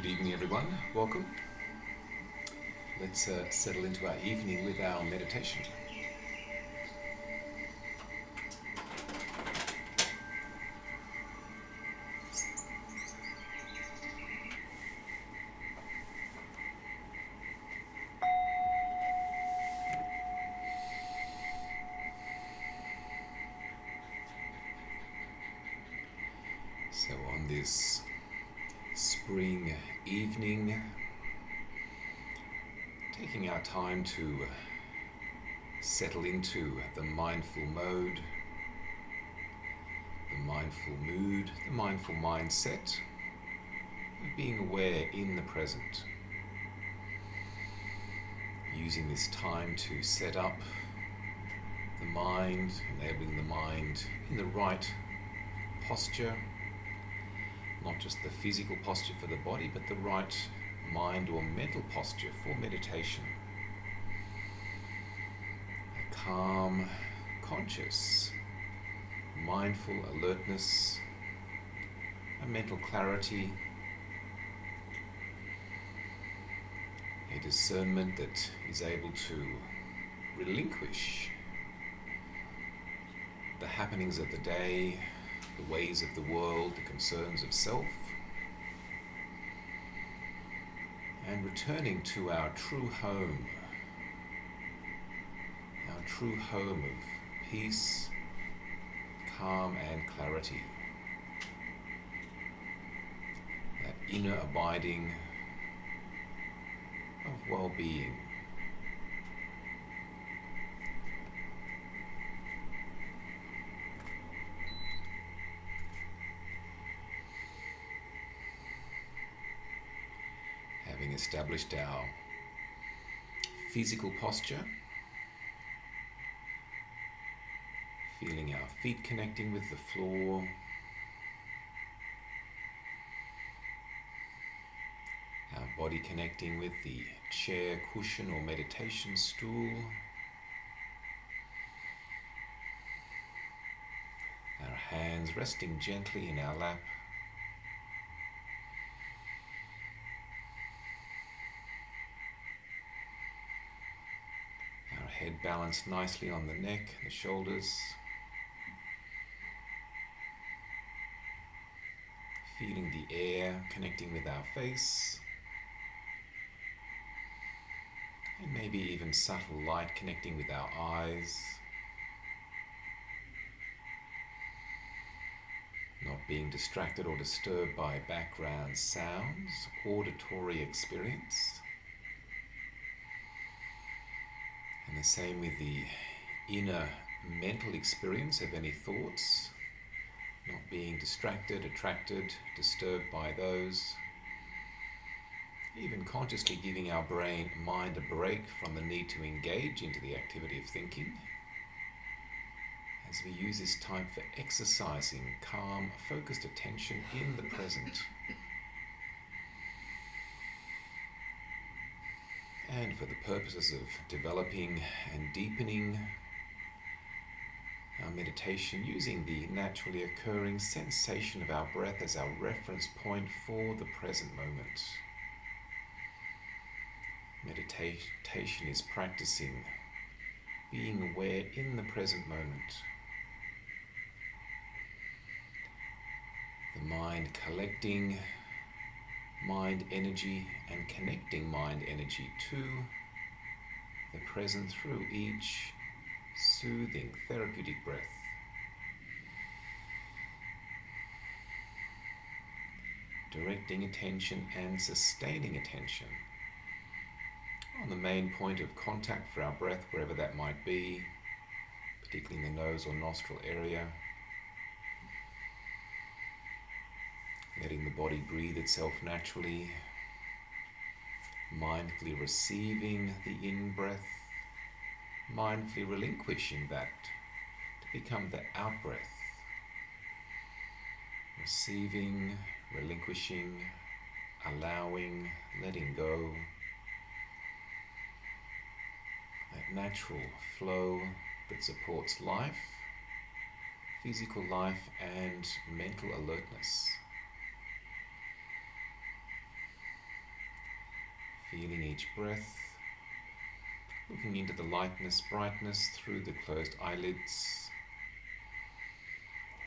Good evening, everyone. Welcome. Let's settle into our evening with our meditation. So on this spring evening, taking our time to settle into the mindful mode, the mindful mood, the mindful mindset of being aware in the present. Using this time to set up the mind, enabling the mind in the right posture, not just the physical posture for the body, but the right mind or mental posture for meditation. A calm, conscious, mindful alertness, a mental clarity, a discernment that is able to relinquish the happenings of the day, the ways of the world, the concerns of self, and returning to our true home of peace, calm and clarity, that inner abiding of well-being. Having established our physical posture, feeling our feet connecting with the floor, our body connecting with the chair, cushion or meditation stool, our hands resting gently in our lap, our head balanced nicely on the neck, the shoulders, feeling the air connecting with our face, and maybe even subtle light connecting with our eyes, not being distracted or disturbed by background sounds, auditory experience. And the same with the inner mental experience of any thoughts, not being distracted, attracted, disturbed by those. Even consciously giving our mind a break from the need to engage into the activity of thinking, as we use this time for exercising calm, focused attention in the present. And for the purposes of developing and deepening our meditation, using the naturally occurring sensation of our breath as our reference point for the present moment. Meditation is practicing being aware in the present moment. The mind collecting mind energy and connecting mind energy to the present through each soothing, therapeutic breath. Directing attention and sustaining attention on the main point of contact for our breath, wherever that might be, particularly in the nose or nostril area. Letting the body breathe itself naturally, mindfully receiving the in-breath, mindfully relinquishing that to become the out-breath. Receiving, relinquishing, allowing, letting go. That natural flow that supports life, physical life and mental alertness. Feeling each breath, looking into the lightness, brightness through the closed eyelids,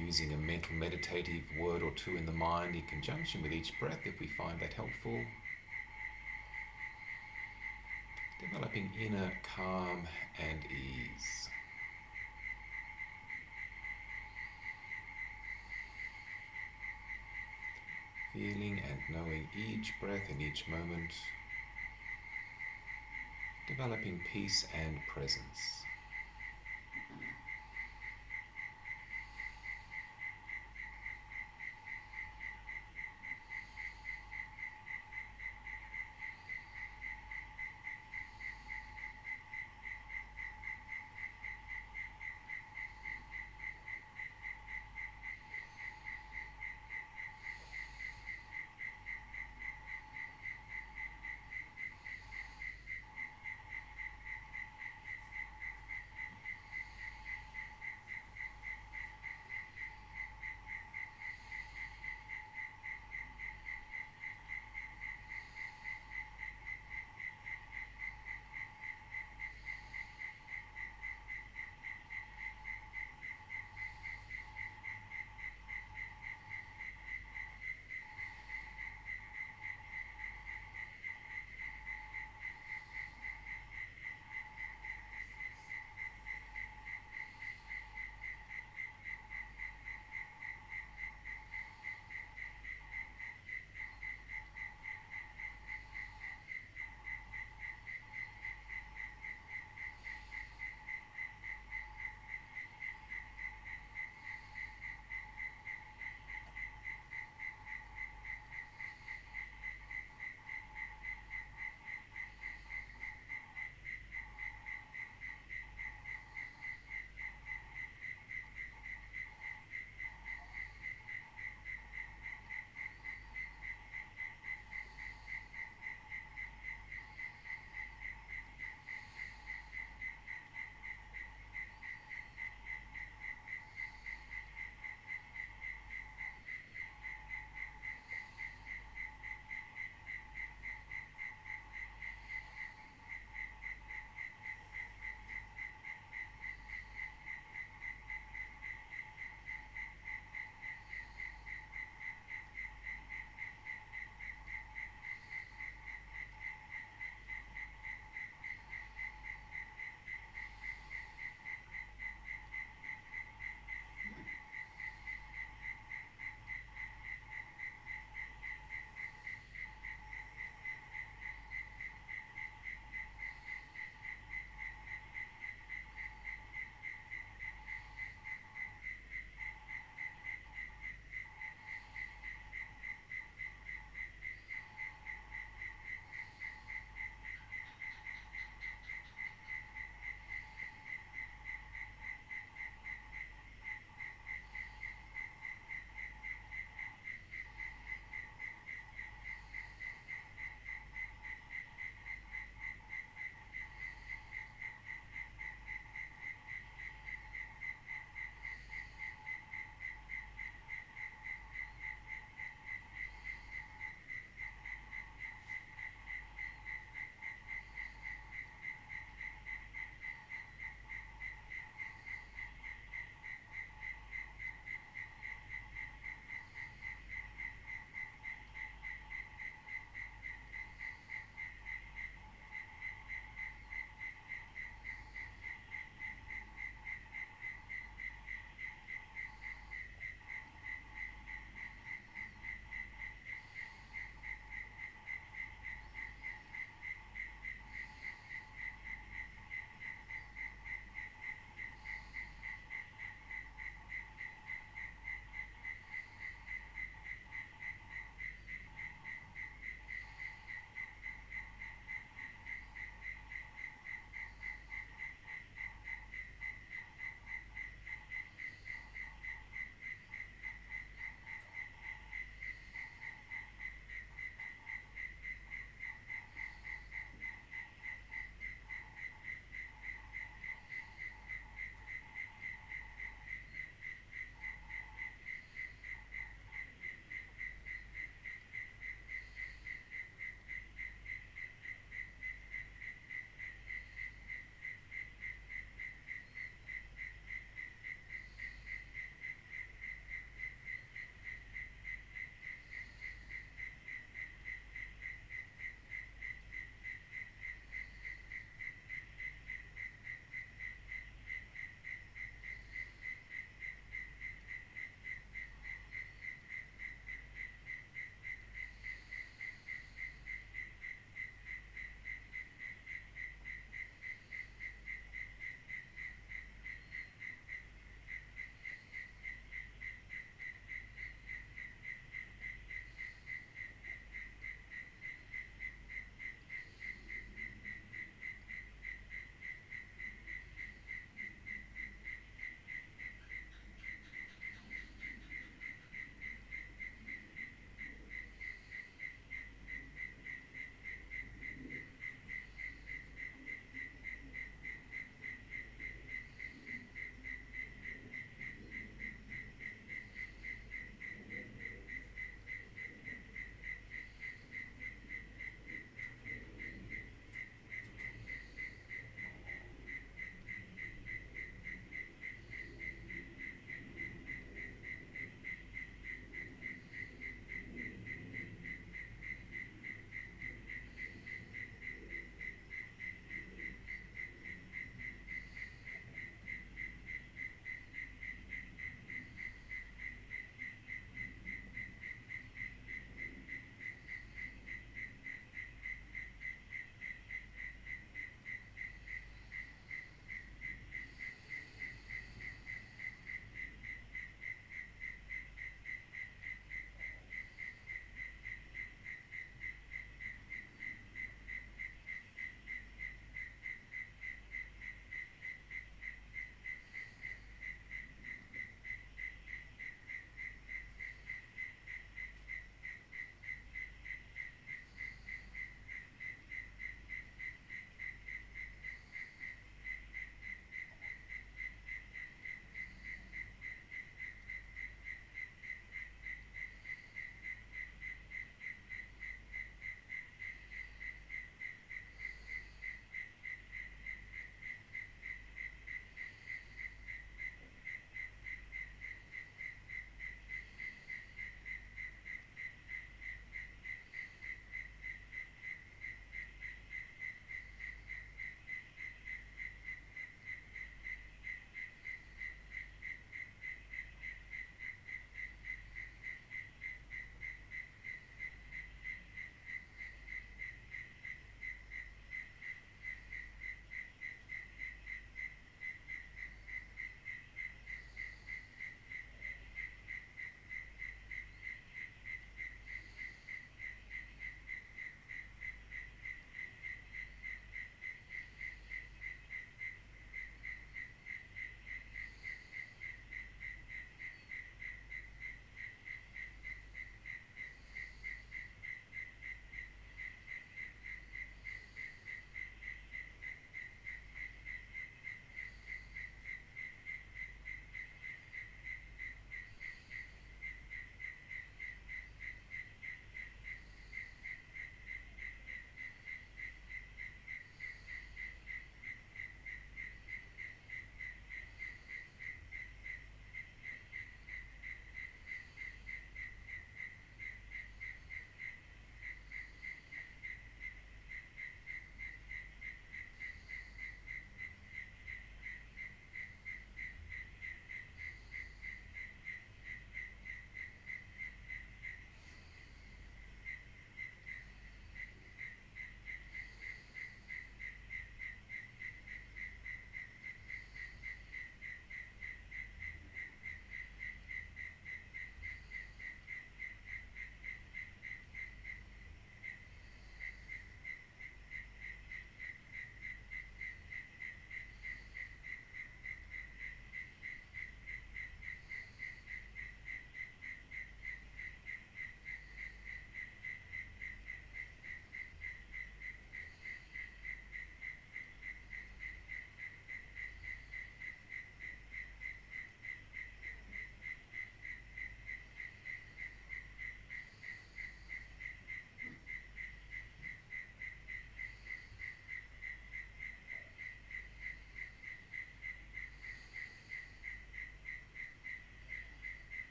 using a mental meditative word or two in the mind in conjunction with each breath if we find that helpful. Developing inner calm and ease. Feeling and knowing each breath and each moment, developing peace and presence.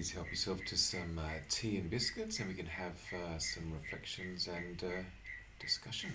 Please help yourself to some tea and biscuits, and we can have some reflections and discussion.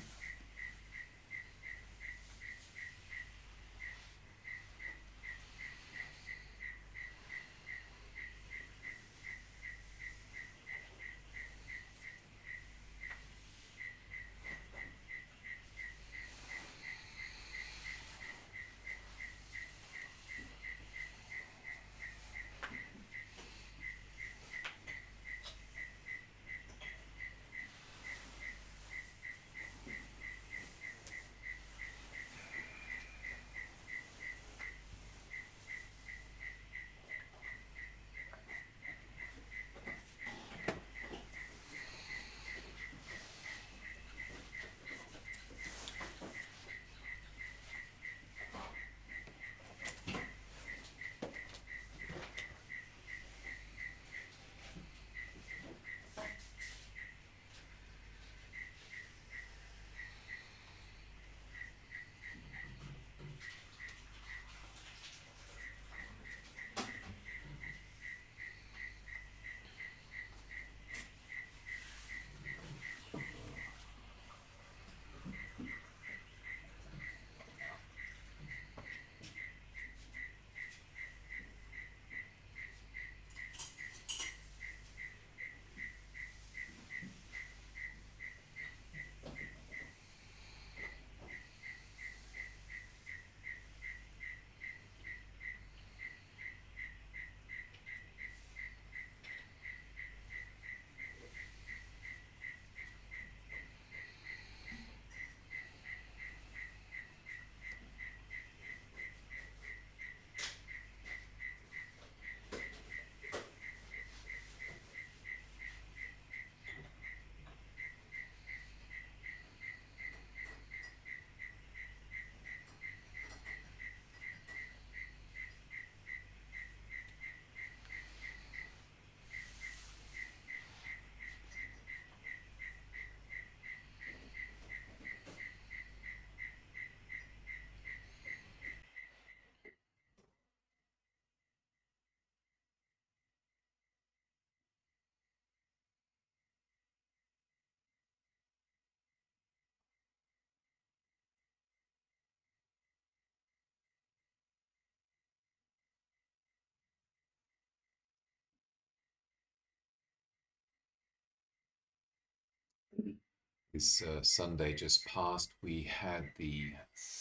This Sunday just past, we had the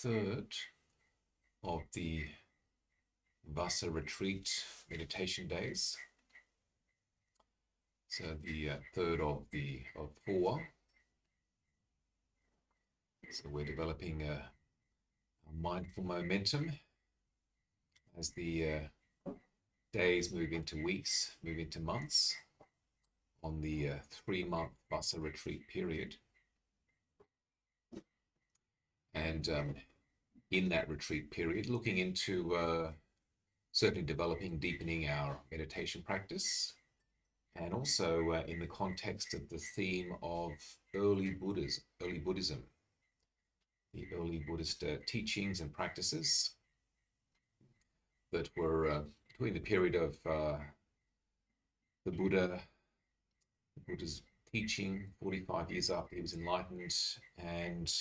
third of the Vassa Retreat meditation days. So the third of four. So we're developing a mindful momentum as the days move into weeks, move into months on the 3-month Vassa Retreat period. And in that retreat period, looking into certainly developing, deepening our meditation practice, and also in the context of the theme of early Buddhism, the early Buddhist teachings and practices that were during the period of the Buddha's teaching 45 years after he was enlightened, and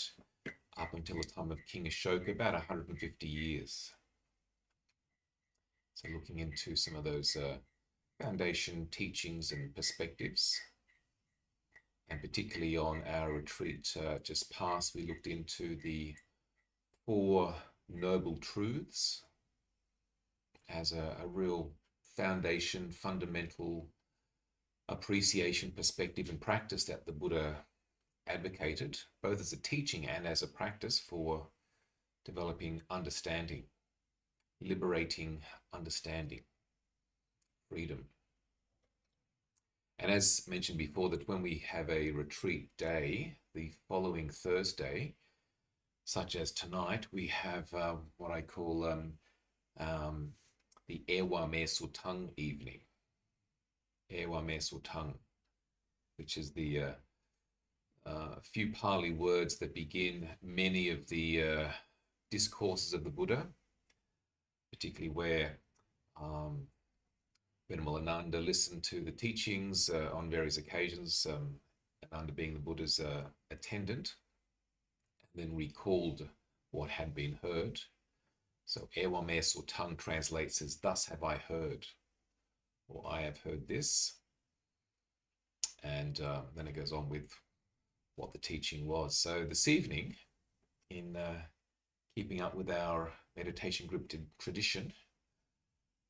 up until the time of King Ashoka, about 150 years. So looking into some of those foundation teachings and perspectives. And particularly on our retreat just past, we looked into the 4 Noble Truths as a real foundation, fundamental appreciation, perspective, and practice that the Buddha advocated, both as a teaching and as a practice for developing understanding, liberating understanding, freedom. And as mentioned before, that when we have a retreat day, the following Thursday, such as tonight, we have what I call the Ewa Me Sutang evening. Ewa Me Sutang, which is the few Pali words that begin many of the discourses of the Buddha, particularly where Venerable Ananda listened to the teachings on various occasions, Ananda being the Buddha's attendant, and then recalled what had been heard. So Ewames, or tongue, translates as "thus have I heard," or "I have heard this," and then it goes on with what the teaching was. So this evening, in keeping up with our meditation group tradition,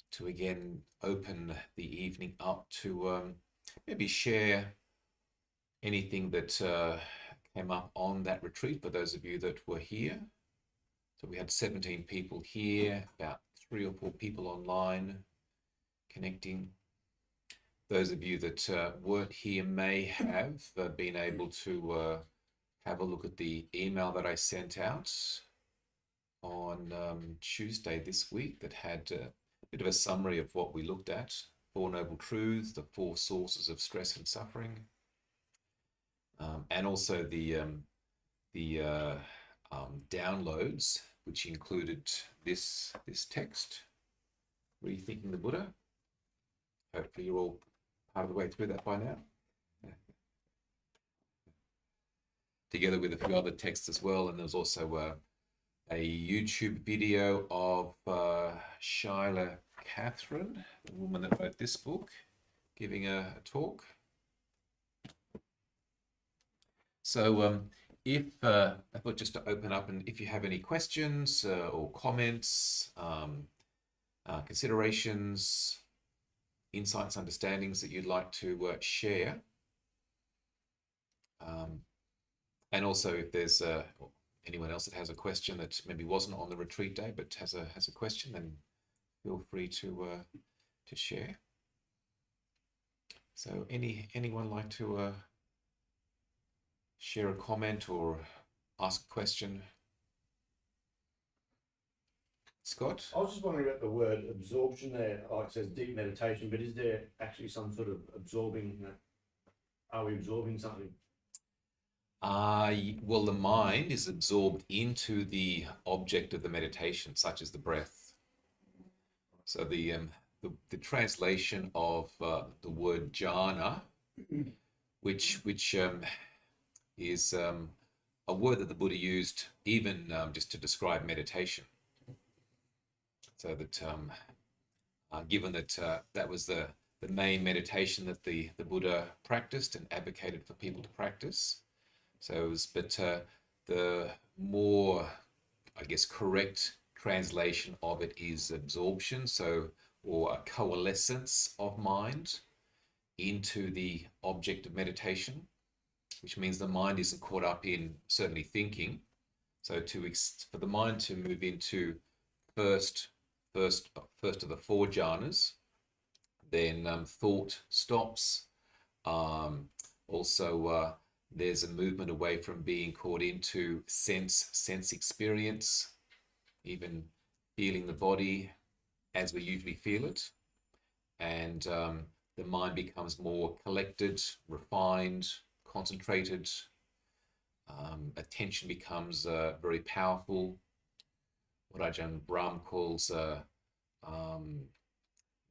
to again open the evening up to maybe share anything that came up on that retreat for those of you that were here. So we had 17 people here, about 3 or 4 people online connecting. Those of you that weren't here may have been able to have a look at the email that I sent out on Tuesday this week that had a bit of a summary of what we looked at: 4 Noble Truths, the 4 sources of stress and suffering, and also the downloads, which included this text, Rethinking the Buddha. Hopefully you're all part of the way through that by now. Together with a few other texts as well, and there's also a YouTube video of Shyla Catherine, the woman that wrote this book, giving a talk. So if I thought just to open up, and if you have any questions or comments, considerations, insights, understandings that you'd like to share, and also if there's anyone else that has a question that maybe wasn't on the retreat day but has a question, then feel free to share. So anyone like to share a comment or ask a question? Scott? I was just wondering about the word absorption there. Like it says deep meditation, but is there actually some sort of absorbing? Are we absorbing something? Well, the mind is absorbed into the object of the meditation, such as the breath. So the translation of the word jhana, which is a word that the Buddha used even just to describe meditation. So that given that that was the main meditation that the Buddha practiced and advocated for people to practice. So it was, but the more, I guess, correct translation of it is absorption, so, or a coalescence of mind into the object of meditation, which means the mind isn't caught up in certainly thinking. So for the mind to move into first of the 4 jhanas, then thought stops. Also, there's a movement away from being caught into sense experience, even feeling the body as we usually feel it, and the mind becomes more collected, refined, concentrated. Attention becomes very powerful. What Ajahn Brahm calls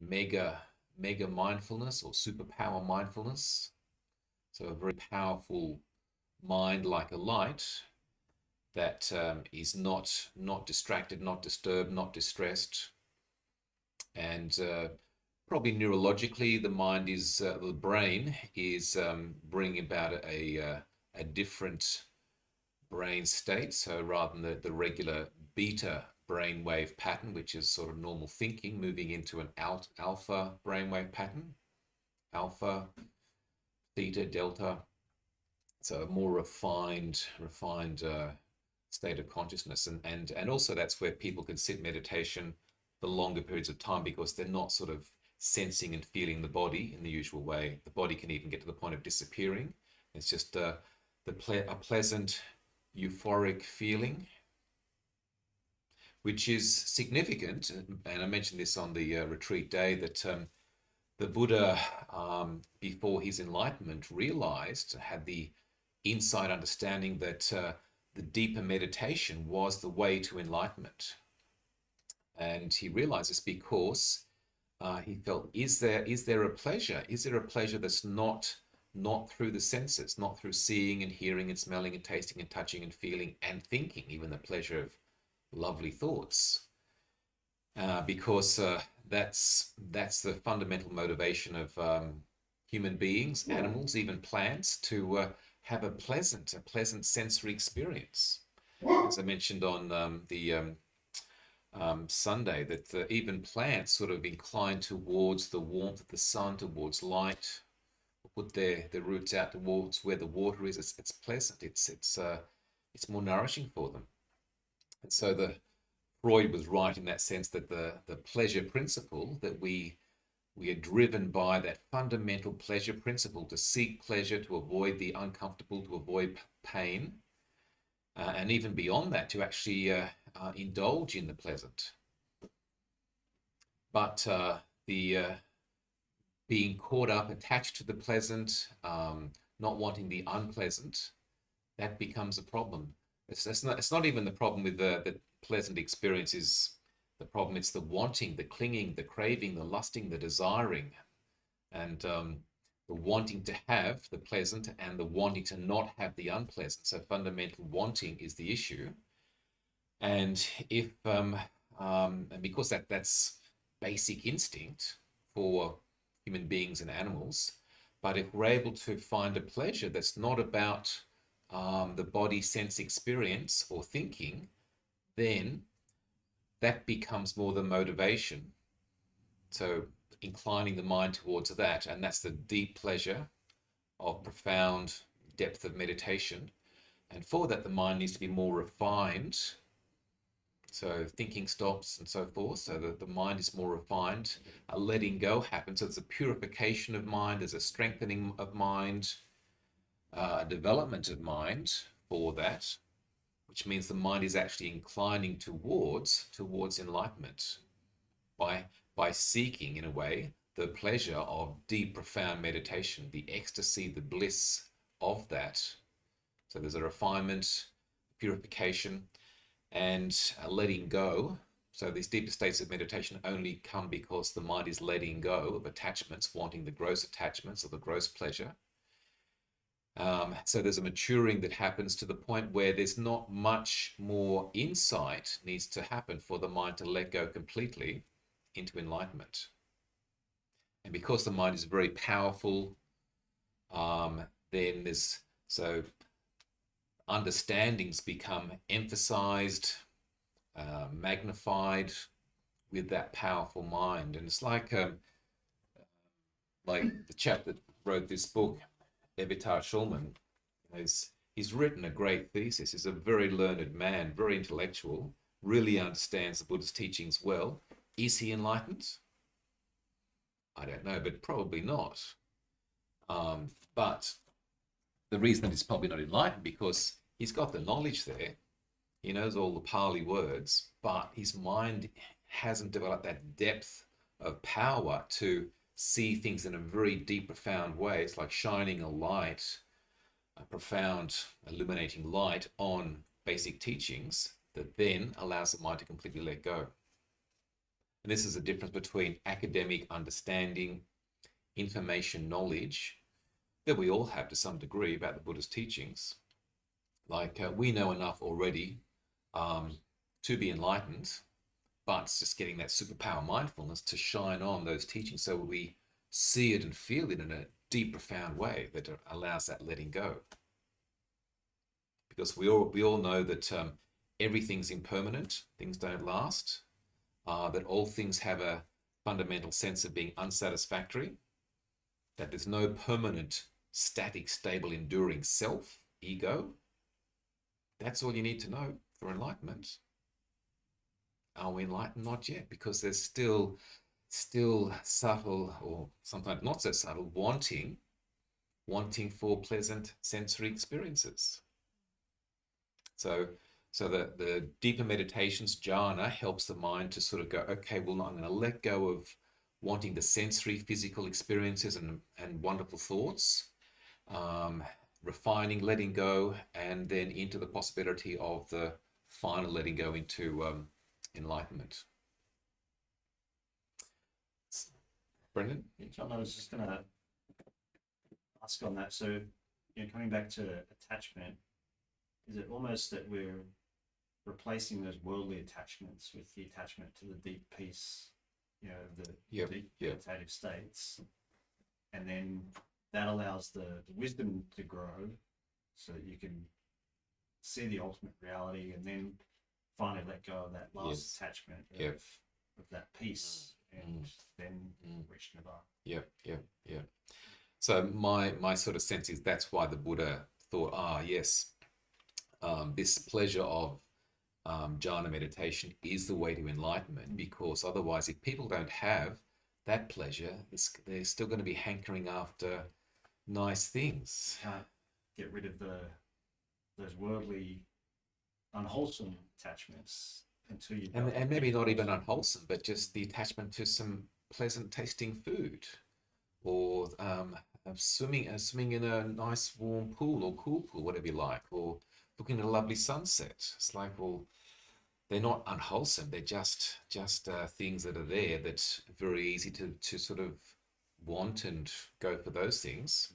mega mindfulness or superpower mindfulness. So a very powerful mind, like a light, that is not distracted, not disturbed, not distressed. And probably neurologically, the mind is, the brain is bringing about a different brain state. So rather than the regular beta brainwave pattern, which is sort of normal thinking, moving into an alpha brainwave pattern, alpha, theta, delta. So a more refined state of consciousness, and also that's where people can sit meditation for longer periods of time, because they're not sort of sensing and feeling the body in the usual way. The body can even get to the point of disappearing. It's just a pleasant, euphoric feeling, which is significant. And I mentioned this on the retreat day, that the Buddha, before his enlightenment, had the insight understanding that the deeper meditation was the way to enlightenment. And he realized this because he felt, is there a pleasure? Is there a pleasure that's not through the senses, not through seeing and hearing and smelling and tasting and touching and feeling and thinking, even the pleasure of lovely thoughts? Because that's the fundamental motivation of human beings, animals, even plants, to have a pleasant sensory experience. As I mentioned on the Sunday, that even plants sort of incline towards the warmth of the sun, towards light, put their roots out towards where the water is. It's pleasant. It's more nourishing for them. And so the Freud was right in that sense that the pleasure principle, that we are driven by that fundamental pleasure principle, to seek pleasure, to avoid the uncomfortable, to avoid pain, and even beyond that, to actually indulge in the pleasant. But the being caught up, attached to the pleasant, not wanting the unpleasant, that becomes a problem. It's not even the problem with the pleasant experience is the problem. It's the wanting, the clinging, the craving, the lusting, the desiring, and the wanting to have the pleasant and the wanting to not have the unpleasant. So fundamental wanting is the issue. And if and because that's basic instinct for human beings and animals, but if we're able to find a pleasure that's not about the body sense experience or thinking, then that becomes more the motivation. So inclining the mind towards that, and that's the deep pleasure of profound depth of meditation. And for that, the mind needs to be more refined. So thinking stops and so forth. So the mind is more refined. A letting go happens. So there's a purification of mind. There's a strengthening of mind, development of mind for that, which means the mind is actually inclining towards enlightenment by seeking, in a way, the pleasure of deep, profound meditation, the ecstasy, the bliss of that. So there's a refinement, purification, and a letting go. So these deeper states of meditation only come because the mind is letting go of attachments, wanting the gross attachments or the gross pleasure. So there's a maturing that happens to the point where there's not much more insight needs to happen for the mind to let go completely into enlightenment. And because the mind is very powerful, then there's so understandings become emphasized, magnified with that powerful mind. And it's like the chap that wrote this book, Evitar Schulman, he's written a great thesis. He's a very learned man, very intellectual, really understands the Buddha's teachings well. Is he enlightened? I don't know, but probably not. But the reason that he's probably not enlightened because he's got the knowledge there. He knows all the Pali words, but his mind hasn't developed that depth of power to see things in a very deep, profound way. It's like shining a light, a profound, illuminating light on basic teachings that then allows the mind to completely let go. And this is the difference between academic understanding, information, knowledge that we all have to some degree about the Buddha's teachings. Like we know enough already to be enlightened, but it's just getting that superpower mindfulness to shine on those teachings so we see it and feel it in a deep, profound way that allows that letting go. Because we all know that everything's impermanent, things don't last, that all things have a fundamental sense of being unsatisfactory, that there's no permanent, static, stable, enduring self, ego. That's all you need to know for enlightenment. Are we enlightened? Not yet, because there's still subtle, or sometimes not so subtle, wanting for pleasant sensory experiences. So the deeper meditations, jhana, helps the mind to sort of go, okay, well, I'm going to let go of wanting the sensory, physical experiences and wonderful thoughts, refining, letting go, and then into the possibility of the final letting go into enlightenment. Brendan? Yeah, John, I was just going to ask on that. So, coming back to attachment, is it almost that we're replacing those worldly attachments with the attachment to the deep peace, the Yep, deep yep. meditative states, and then that allows the wisdom to grow so that you can see the ultimate reality and then finally let go of that last Yes. attachment Yep. of that peace and then reach nirvana. Yep. So my sort of sense is that's why the Buddha thought, yes, this pleasure of jhana meditation is the way to enlightenment, because otherwise, if people don't have that pleasure, they're still going to be hankering after nice things. Can't get rid of those worldly, unwholesome attachments until you And maybe not even unwholesome, but just the attachment to some pleasant tasting food, or swimming in a nice warm pool or cool pool, whatever you like, or looking at a lovely sunset. It's like, well, they're not unwholesome. They're just things that are there that's very easy to sort of want and go for those things.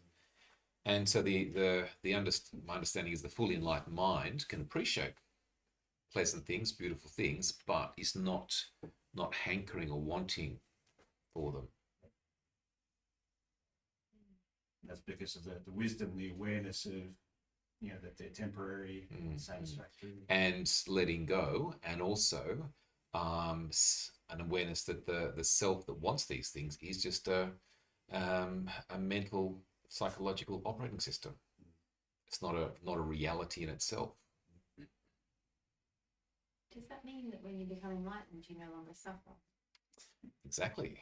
And so my understanding is the fully enlightened mind can appreciate pleasant things, beautiful things, but is not hankering or wanting for them. That's because of the wisdom, the awareness of, that they're temporary, satisfactory. And letting go, and also an awareness that the self that wants these things is just a mental, psychological operating system. It's not a reality in itself. Does that mean that when you become enlightened, you no longer suffer? Exactly.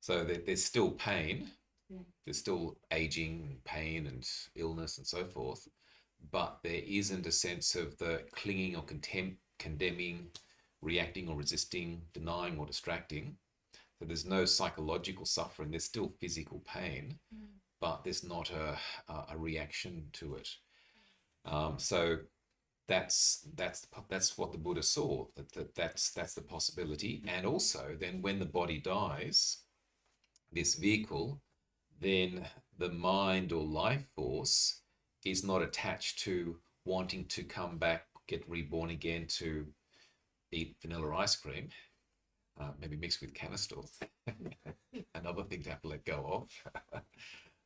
So there's still pain. Yeah. There's still aging, pain, and illness, and so forth. But there isn't a sense of the clinging or condemning, reacting or resisting, denying or distracting. So there's no psychological suffering. There's still physical pain, but there's not a reaction to it. So that's what the Buddha saw. That's the possibility. And also, then when the body dies, this vehicle, then the mind or life force is not attached to wanting to come back, get reborn again to eat vanilla ice cream, maybe mixed with canister. Another thing to have to let go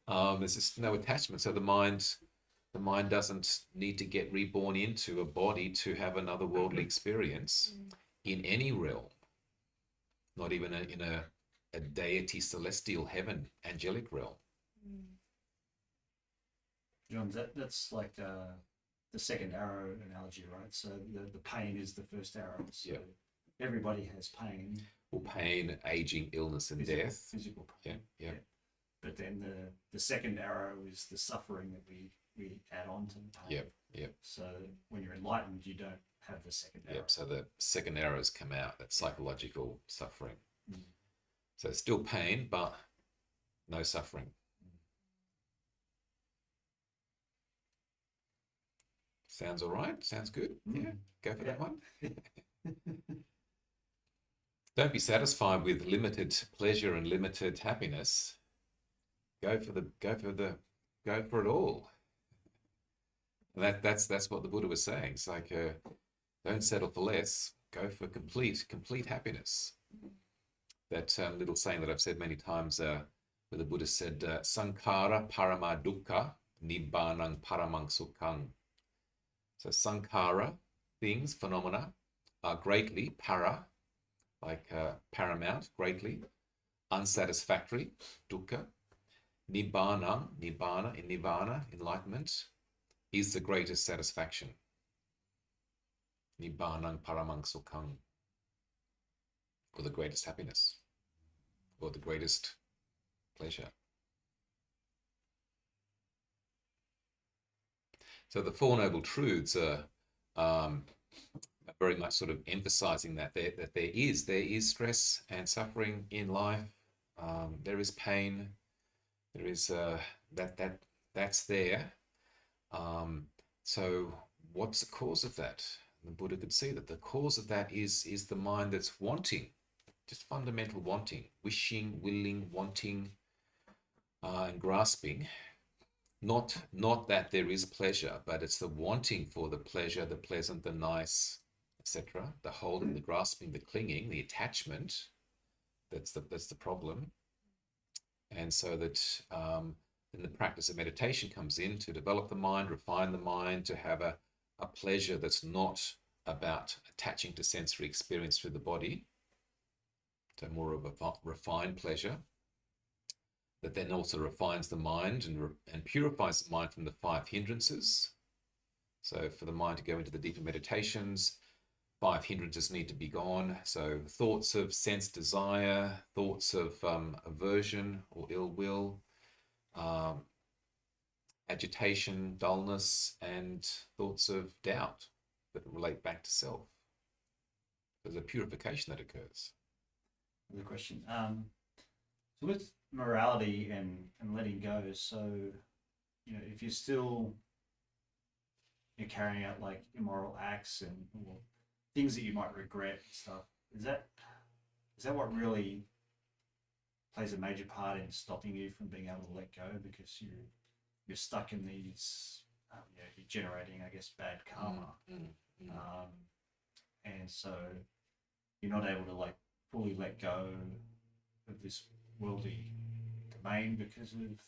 of. There's just no attachment. So the mind doesn't need to get reborn into a body to have another worldly experience in any realm, not even in a deity, celestial heaven, angelic realm. John, that's like the second arrow analogy, right? So the pain is the first arrow. So everybody has pain. Well, pain, aging, illness, and death. Physical pain. Yeah. But then the second arrow is the suffering that we add on to the pain. Yep. So when you're enlightened, you don't have the second arrow. So the second arrows come out, that psychological suffering. So it's still pain, but no suffering. Sounds all right? Sounds good? Yeah, go for that one. Don't be satisfied with limited pleasure and limited happiness. Go for it all. And that's what the Buddha was saying. It's like, don't settle for less. Go for complete happiness. That little saying that I've said many times, where the Buddha said, "Sankhara parama dukkha, nibbanang paramang sukhang." So sankhara, things, phenomena, are greatly para, like paramount, greatly, unsatisfactory, dukkha. Nibbana, in nirvana, enlightenment, is the greatest satisfaction. Nibbanang paramang sukhang, or the greatest happiness, or the greatest pleasure. So the Four Noble Truths are very much sort of emphasizing that there is stress and suffering in life. There is pain. There is that's there. So what's the cause of that? The Buddha could see that the cause of that is the mind that's wanting just fundamental wanting, wishing, willing, wanting, and grasping. Not that there is pleasure, but it's the wanting for the pleasure, the pleasant, the nice, etc. The holding, the grasping, the clinging, the attachment. That's the problem. And so that then the practice of meditation comes in to develop the mind, refine the mind, to have a pleasure that's not about attaching to sensory experience through the body, so more of a refined pleasure that then also refines the mind and purifies the mind from the 5 hindrances. So for the mind to go into the deeper meditations, 5 hindrances need to be gone. So thoughts of sense desire, thoughts of aversion or ill will, agitation, dullness, and thoughts of doubt that relate back to self. There's a purification that occurs. The question. So with morality and letting go, so if you're carrying out like immoral acts and things that you might regret and stuff, is that what really plays a major part in stopping you from being able to let go, because you're stuck in these you're generating, I guess, bad karma. And so you're not able to like fully let go of this worldly domain because of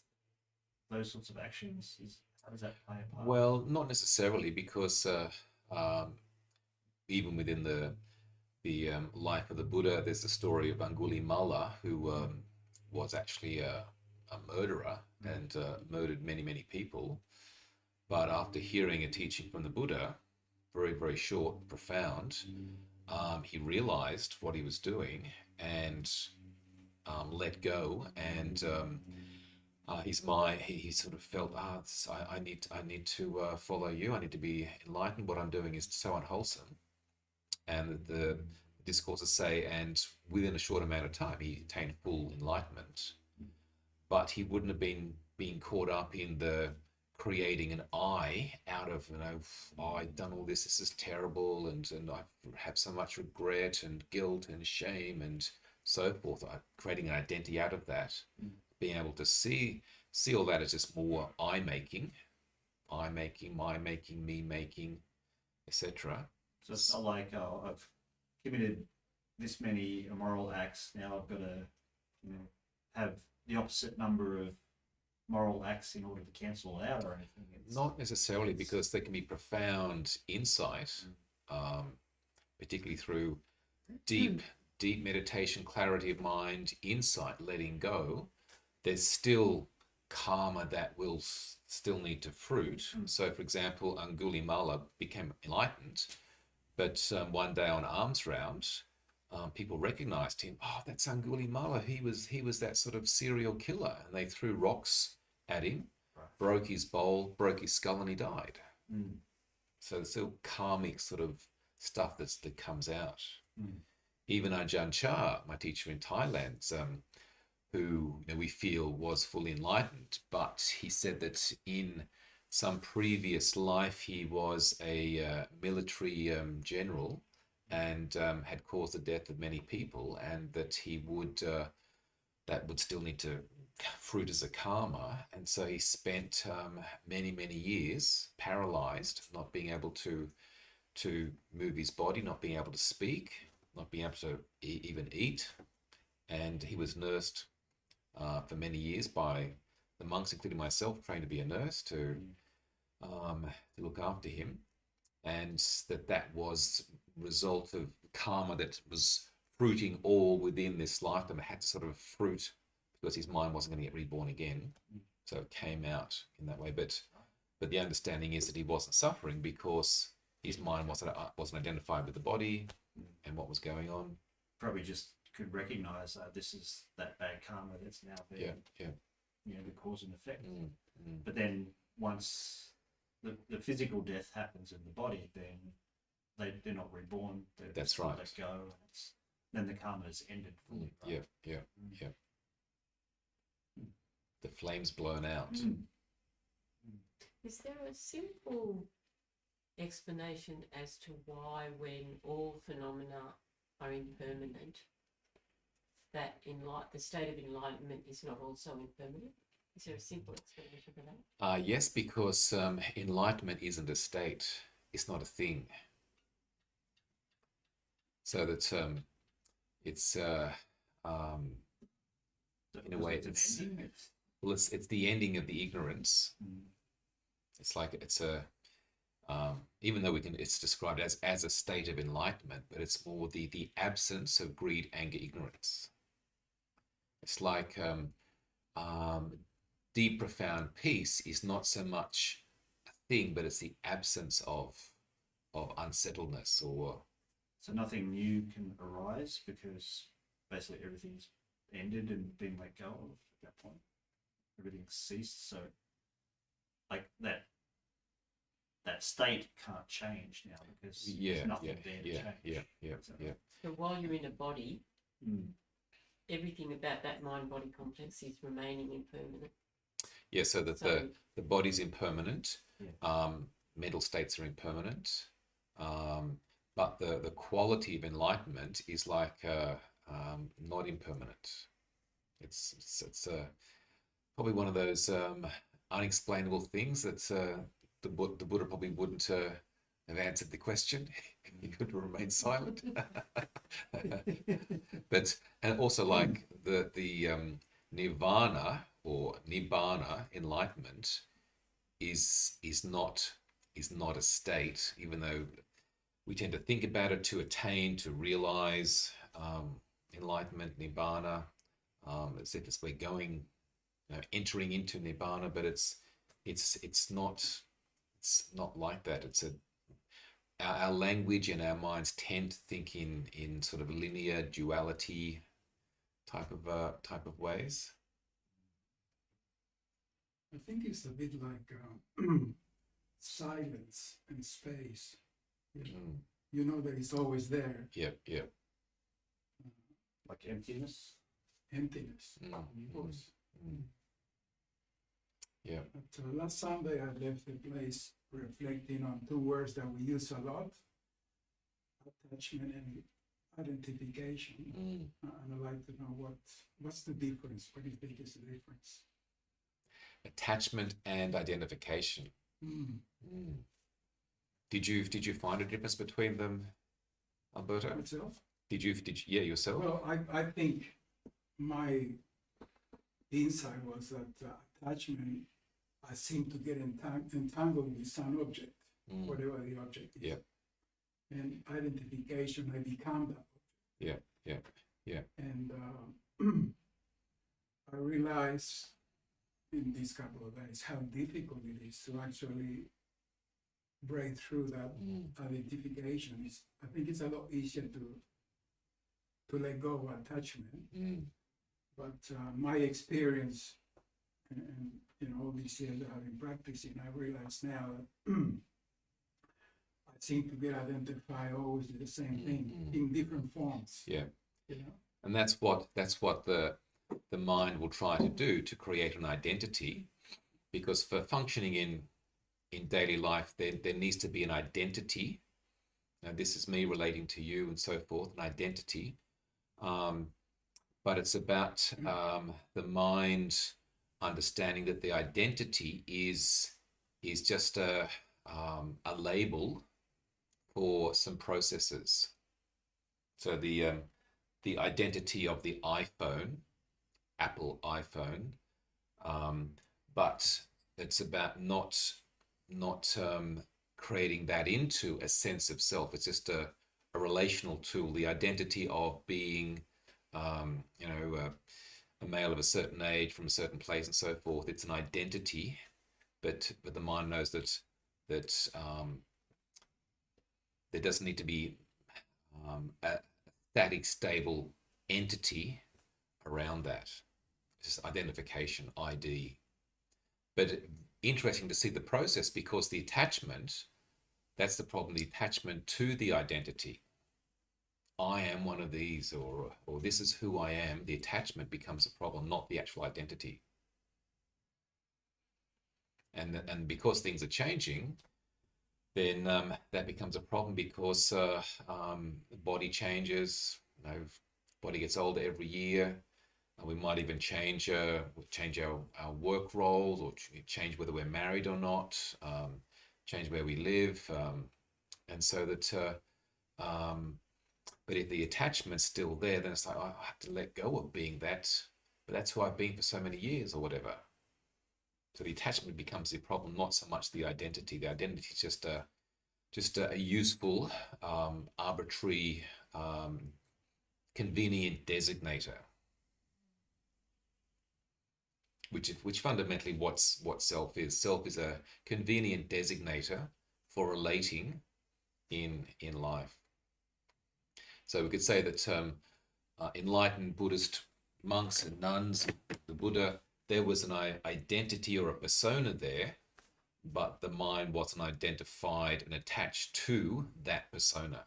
those sorts of actions? How does that play a part? Well, not necessarily, because even within the life of the Buddha, there's the story of Angulimala, who was actually a murderer and murdered many, many people. But after hearing a teaching from the Buddha, very, very short, profound, he realized what he was doing and let go, and his mind, he sort of felt, I need to follow you. I need to be enlightened. What I'm doing is so unwholesome. And the discourses say, and within a short amount of time, he attained full enlightenment. But he wouldn't have been caught up in the creating an I out of, I've done all this, this is terrible, and I have so much regret and guilt and shame and so forth. Creating an identity out of that, being able to see all that as just more I making, my making, me making, etc. So it's not like, I've committed this many immoral acts, now I've got to have the opposite number of moral acts in order to cancel out or anything. Not necessarily, because there can be profound insight, particularly through deep meditation, clarity of mind, insight, letting go. There's still karma that will still need to fruit. So, for example, Angulimala became enlightened, but one day on alms round, people recognized him. Oh, that's Angulimala. He was that sort of serial killer, and they threw rocks at him, broke his bowl, broke his skull, and he died. So there's still karmic sort of stuff that comes out. Even Ajahn Chah, my teacher in Thailand, who we feel was fully enlightened, but he said that in some previous life he was a military general and had caused the death of many people, and that he would that would still need to fruit as a karma. And so he spent many years paralyzed, not being able to move his body, not being able to speak, not being able to even eat. And he was nursed for many years by the monks, including myself, trained to be a nurse, to look after him. And that was result of karma that was fruiting all within this lifetime. It had to sort of fruit because his mind wasn't going to get reborn again. So it came out in that way. But the understanding is that he wasn't suffering because his mind wasn't identified with the body and what was going on. Probably just could recognize this is that bad karma that's now been the cause and effect. But then once the physical death happens in the body, then they're not reborn. That's right. Let go. Then the karma is ended fully. Right? Yeah. The flame's blown out. Is there a simple explanation as to why, when all phenomena are impermanent, that the state of enlightenment is not also impermanent? Is there a simple explanation for that? Yes, because enlightenment isn't a state; it's not a thing. So that it's in a way it's an ending. well, it's the ending of the ignorance. Mm. It's like it's a even though it's described as a state of enlightenment, but it's more the absence of greed, anger, ignorance. It's like deep, profound peace is not so much a thing, but it's the absence of unsettledness or So nothing new can arise because basically everything's ended and been let go of at that point. Everything's ceased. So like that state can't change now because there's nothing there to change. Yeah. So while you're in a body, Mm. everything about that mind-body complex is remaining impermanent. Yeah, so that So- the body's impermanent, Yeah. mental states are impermanent, but the quality of enlightenment is like not impermanent. It's probably one of those unexplainable things that the Buddha probably wouldn't have answered the question. He could remain silent. But and also like the nirvana or nibbana enlightenment is not a state, even though we tend to think about it to attain, to realize enlightenment, nibbana, as if we're going, entering into nibbana, but it's not like that. It's our language and our minds tend to think in sort of linear duality type of ways. I think it's a bit like silence and space. You know that it's always there. Yep. Like emptiness. Emptiness, Mm. of course. Yeah. But last Sunday I left the place reflecting on two words that we use a lot: attachment and identification. And I'd like to know what's the difference. What do you think is the difference? Attachment and identification. Did you find a difference between them, Alberto? Myself? Did you yourself? Well, I think my insight was that attachment, I seem to get entangled with some object, whatever the object is. Yeah. And identification, I become that object. Yeah. And I realized in these couple of days how difficult it is to actually break through that identification. I think it's a lot easier to let go of attachment. But my experience and all these years that I've been practicing, I realize now that I seem to get identified always with the same thing in different forms. Yeah. You know? And that's what the mind will try to do, to create an identity, because for functioning in daily life there needs to be an identity. Now this is me relating to you and so forth, an identity. But it's about the mind understanding that the identity is just a label for some processes. So the identity of the iPhone, Apple iPhone, but it's about not creating that into a sense of self. It's just a relational tool. The identity of being a male of a certain age from a certain place and so forth. It's an identity, but the mind knows that there doesn't need to be a static, stable entity around that. It's just identification, ID. But interesting to see the process, because the attachment, that's the problem, the attachment to the identity. I am one of these, or this is who I am. The attachment becomes a problem, not the actual identity. And because things are changing, then that becomes a problem, because the body changes, body gets older every year. We might even change our work roles, or change whether we're married or not, change where we live, and so that. But if the attachment's still there, then it's like, I have to let go of being that, but that's who I've been for so many years or whatever. So the attachment becomes the problem, not so much the identity. The identity is just a useful, arbitrary, convenient designator. Which fundamentally what self is. Self is a convenient designator for relating in life. So we could say that enlightened Buddhist monks and nuns, the Buddha, there was an identity or a persona there, but the mind wasn't identified and attached to that persona.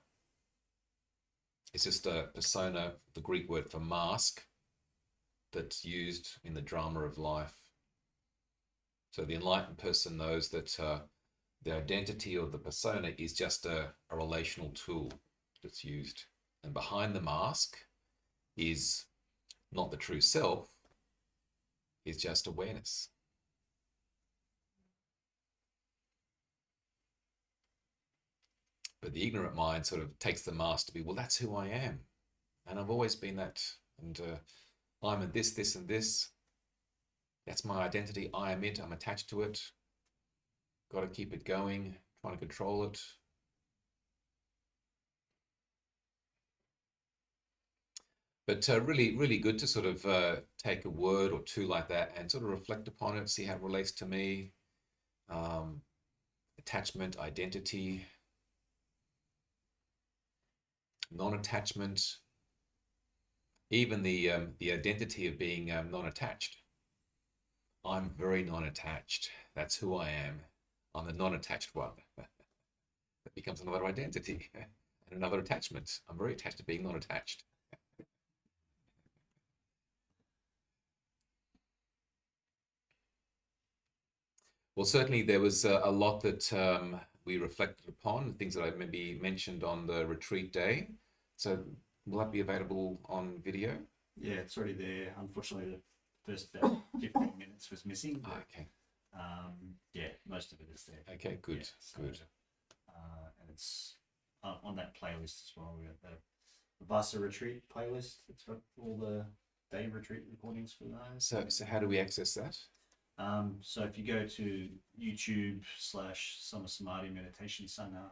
It's just a persona, the Greek word for mask, that's used in the drama of life. So the enlightened person knows that the identity or the persona is just a relational tool that's used. And behind the mask is not the true self, is just awareness. But the ignorant mind sort of takes the mask to be, well, that's who I am. And I've always been that. And I'm in this, and this. That's my identity. I am it. I'm attached to it. Got to keep it going, trying to control it. But really, really good to sort of take a word or two like that and sort of reflect upon it, see how it relates to me. Attachment, identity, non-attachment, even the identity of being non-attached. I'm very non-attached. That's who I am. I'm the non-attached one. That becomes another identity and another attachment. I'm very attached to being non-attached. Well, certainly there was a lot that we reflected upon, things that I maybe mentioned on the retreat day. So will that be available on video? Yeah, it's already there. Unfortunately, the first about 15 minutes was missing. But, Okay. Yeah, most of it is there. Okay, good, Yeah, so, good. And it's on that playlist as well. We got the Vassa Retreat playlist. It's got all the day retreat recordings for those. So how do we access that? So if you go to YouTube/Summer Samadhi Meditation Sangha,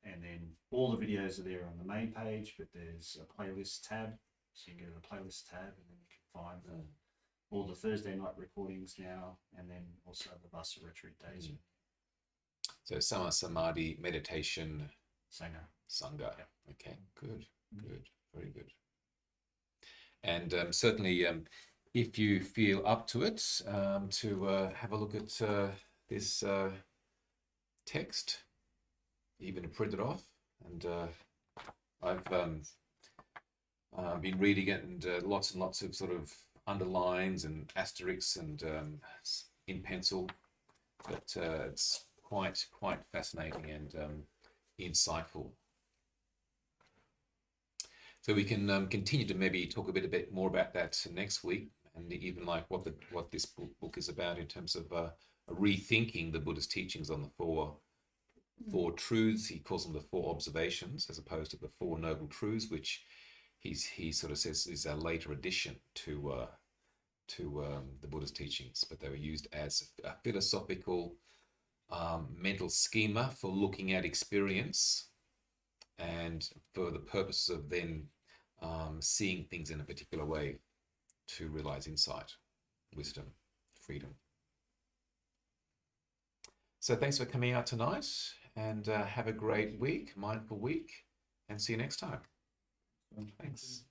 and then all the videos are there on the main page, but there's a playlist tab. So you can go to the playlist tab, and then you can find all the Thursday night recordings now, and then also the Vassa Retreat days. So Summer Samadhi Meditation Sangha. Sangha. Yeah. Okay, good, good, very good. And certainly, if you feel up to it, to have a look at this text, even to print it off. And I've been reading it, and lots of sort of underlines and asterisks and in pencil. But it's quite fascinating and insightful. So we can continue to maybe talk a bit more about that next week, and even like what this book is about in terms of rethinking the Buddha's teachings on the four truths. He calls them the four observations, as opposed to the four noble truths, which he sort of says is a later addition to the Buddha's teachings, but they were used as a philosophical mental schema for looking at experience, and for the purpose of then seeing things in a particular way to realize insight, wisdom, freedom. So thanks for coming out tonight, and have a great week, mindful week, and see you next time. Thanks.